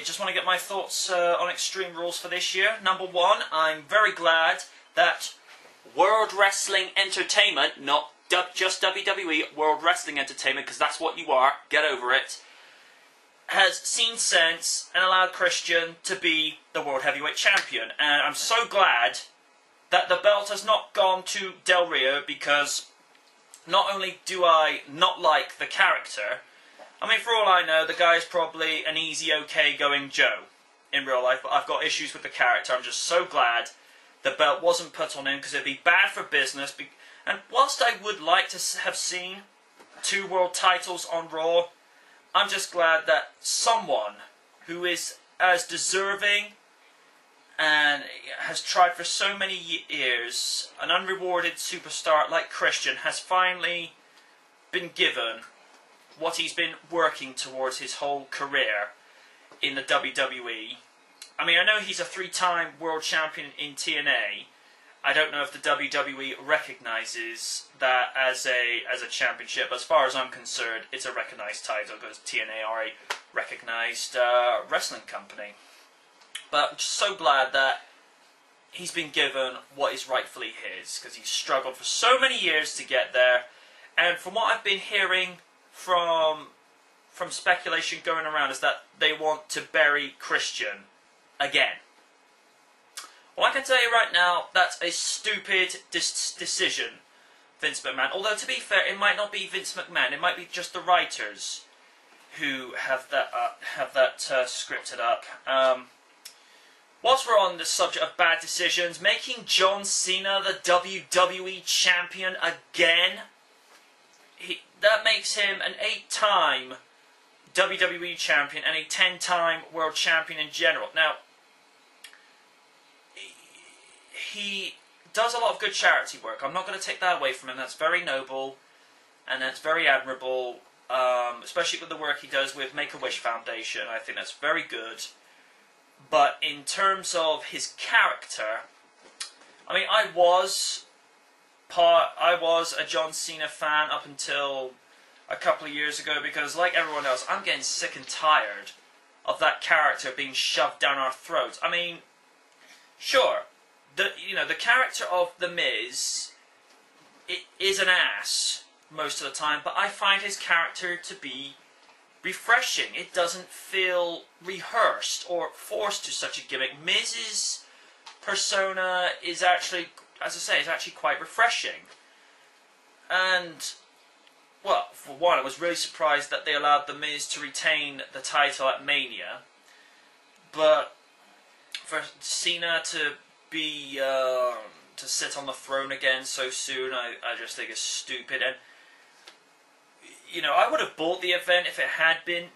just want to get my thoughts on Extreme Rules for this year. Number one, I'm very glad that World Wrestling Entertainment, not just WWE, World Wrestling Entertainment, because that's what you are, get over it, has seen sense and allowed Christian to be the World Heavyweight Champion. And I'm so glad that the belt has not gone to Del Rio, because not only do I not like the character, I mean, for all I know, the guy's probably an easy, okay-going Joe in real life, but I've got issues with the character. I'm just so glad the belt wasn't put on him, because it'd be bad for business. And whilst I would like to have seen 2 world titles on Raw, I'm just glad that someone who is as deserving and has tried for so many years, an unrewarded superstar like Christian, has finally been given what he's been working towards his whole career in the WWE. I mean, I know he's a 3-time world champion in TNA. I don't know if the WWE recognises that as a championship. As far as I'm concerned, it's a recognised title, because TNA are a recognised wrestling company. But I'm just so glad that he's been given what is rightfully his, because he's struggled for so many years to get there. And from what I've been hearing from speculation going around, is that they want to bury Christian again. Well, I can tell you right now, that's a stupid decision, Vince McMahon. Although, to be fair, it might not be Vince McMahon. It might be just the writers who have that scripted up. Whilst we're on the subject of bad decisions, making John Cena the WWE Champion again, that makes him an 8-time WWE Champion and a 10-time World Champion in general. Now, he does a lot of good charity work. I'm not going to take that away from him. That's very noble, and that's very admirable, especially with the work he does with Make-A-Wish Foundation. I think that's very good. But in terms of his character, I mean, I was a John Cena fan up until a couple of years ago, because like everyone else, I'm getting sick and tired of that character being shoved down our throats. I mean, sure, the character of The Miz, it is an ass most of the time, but I find his character to be refreshing. It doesn't feel rehearsed or forced to such a gimmick. Miz's persona is actually, as I say, is actually quite refreshing. And, well, for one, I was really surprised that they allowed The Miz to retain the title at Mania. But for Cena to be to sit on the throne again so soon, I just think it's stupid. And I would have bought the event if it had been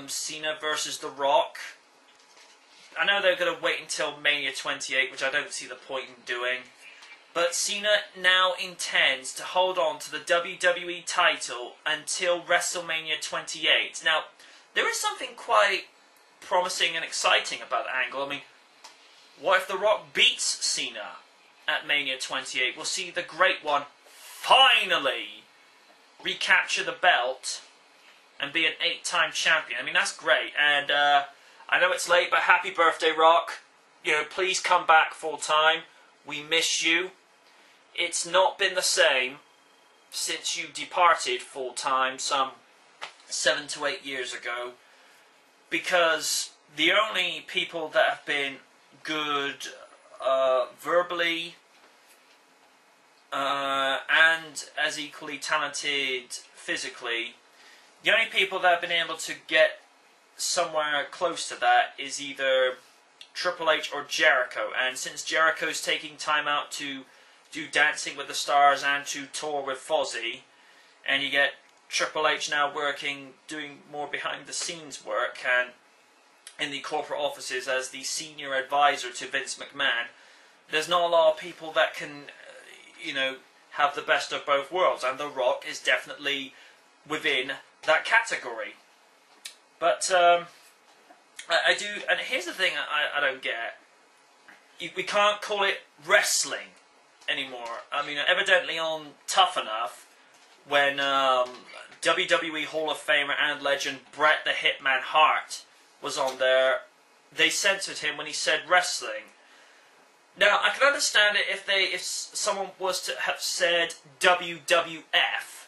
Cena versus The Rock. I know they're going to wait until Mania 28, which I don't see the point in doing. But Cena now intends to hold on to the WWE title until WrestleMania 28. Now, there is something quite promising and exciting about the angle. I mean, what if The Rock beats Cena at Mania 28? We'll see the Great One finally recapture the belt and be an 8-time champion. I mean, that's great. And I know it's late, but happy birthday, Rock. Please come back full time. We miss you. It's not been the same since you departed full time some 7 to 8 years ago, because the only people that have been good verbally and as equally talented physically, the only people that have been able to get somewhere close to that is either Triple H or Jericho. And since Jericho's taking time out to do Dancing with the Stars and to tour with Fozzy, and you get Triple H now doing more behind the scenes work and in the corporate offices as the senior advisor to Vince McMahon, there's not a lot of people that can have the best of both worlds, and The Rock is definitely within that category. But I do, and here's the thing I don't get. We can't call it wrestling anymore. I mean, evidently on Tough Enough, when WWE Hall of Famer and legend Bret the Hitman Hart was on there, they censored him when he said wrestling. Now, I can understand it if someone was to have said WWF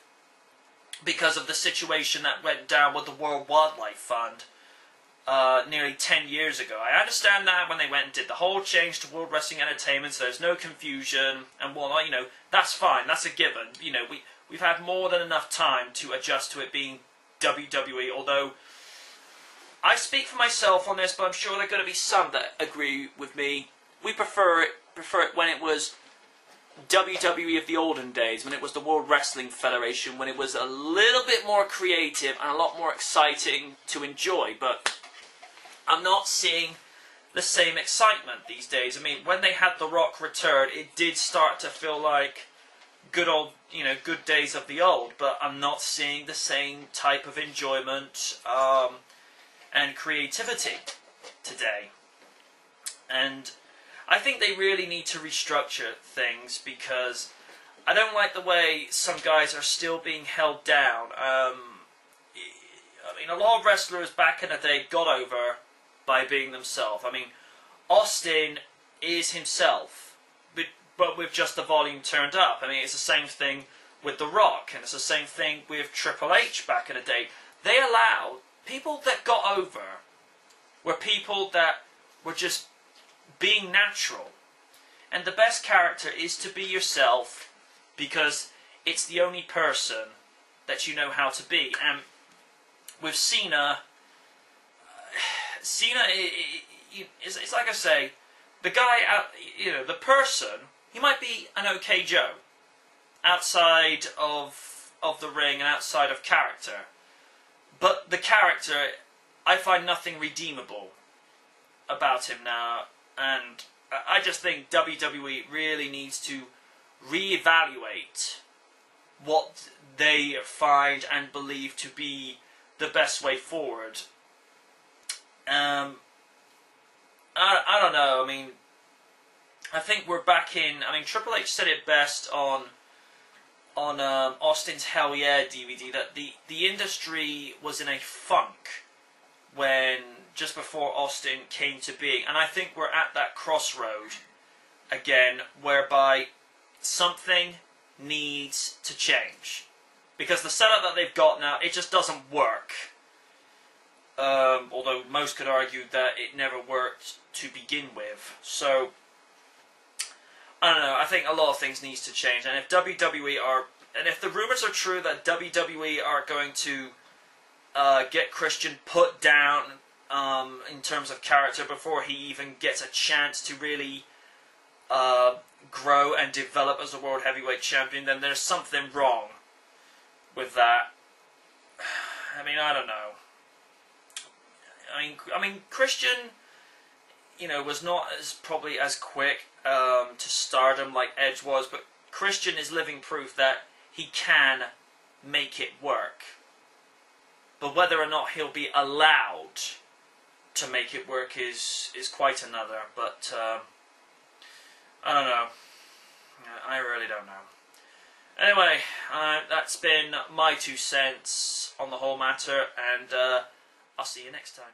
because of the situation that went down with the World Wildlife Fund nearly 10 years ago. I understand that when they went and did the whole change to World Wrestling Entertainment, so there's no confusion and whatnot, you know, that's fine, that's a given. You know, we've had more than enough time to adjust to it being WWE, although I speak for myself on this, but I'm sure there are going to be some that agree with me. We prefer it when it was WWE of the olden days, when it was the World Wrestling Federation, when it was a little bit more creative and a lot more exciting to enjoy, but I'm not seeing the same excitement these days. I mean, when they had The Rock return, it did start to feel like good days of the old, but I'm not seeing the same type of enjoyment and creativity today. And I think they really need to restructure things, because I don't like the way some guys are still being held down. I mean, a lot of wrestlers back in the day got over by being themselves. I mean, Austin is himself, but with just the volume turned up. I mean, it's the same thing with The Rock, and it's the same thing with Triple H back in the day. They allowed people that got over were people that were just being natural. And the best character is to be yourself, because it's the only person that you know how to be. And with Cena, it's like I say, the guy, the person, he might be an okay Joe outside of the ring and outside of character, but the character, I find nothing redeemable about him now. And I just think WWE really needs to reevaluate what they find and believe to be the best way forward. I don't know. I mean, I think we're back in. I mean, Triple H said it best on Austin's Hell Yeah DVD, that the industry was in a funk when just before Austin came to being, and I think we're at that crossroad again, whereby something needs to change, because the setup that they've got now, it just doesn't work. Although most could argue that it never worked to begin with. So I don't know. I think a lot of things needs to change, and if if the rumors are true that WWE are going to get Christian put down in terms of character before he even gets a chance to really grow and develop as a World Heavyweight Champion, then there's something wrong with that. I mean, I don't know. I mean, Christian, was not probably as quick to stardom like Edge was, but Christian is living proof that he can make it work. But whether or not he'll be allowed to make it work is quite another. But I don't know. I really don't know. Anyway, that's been my 2 cents on the whole matter, and I'll see you next time.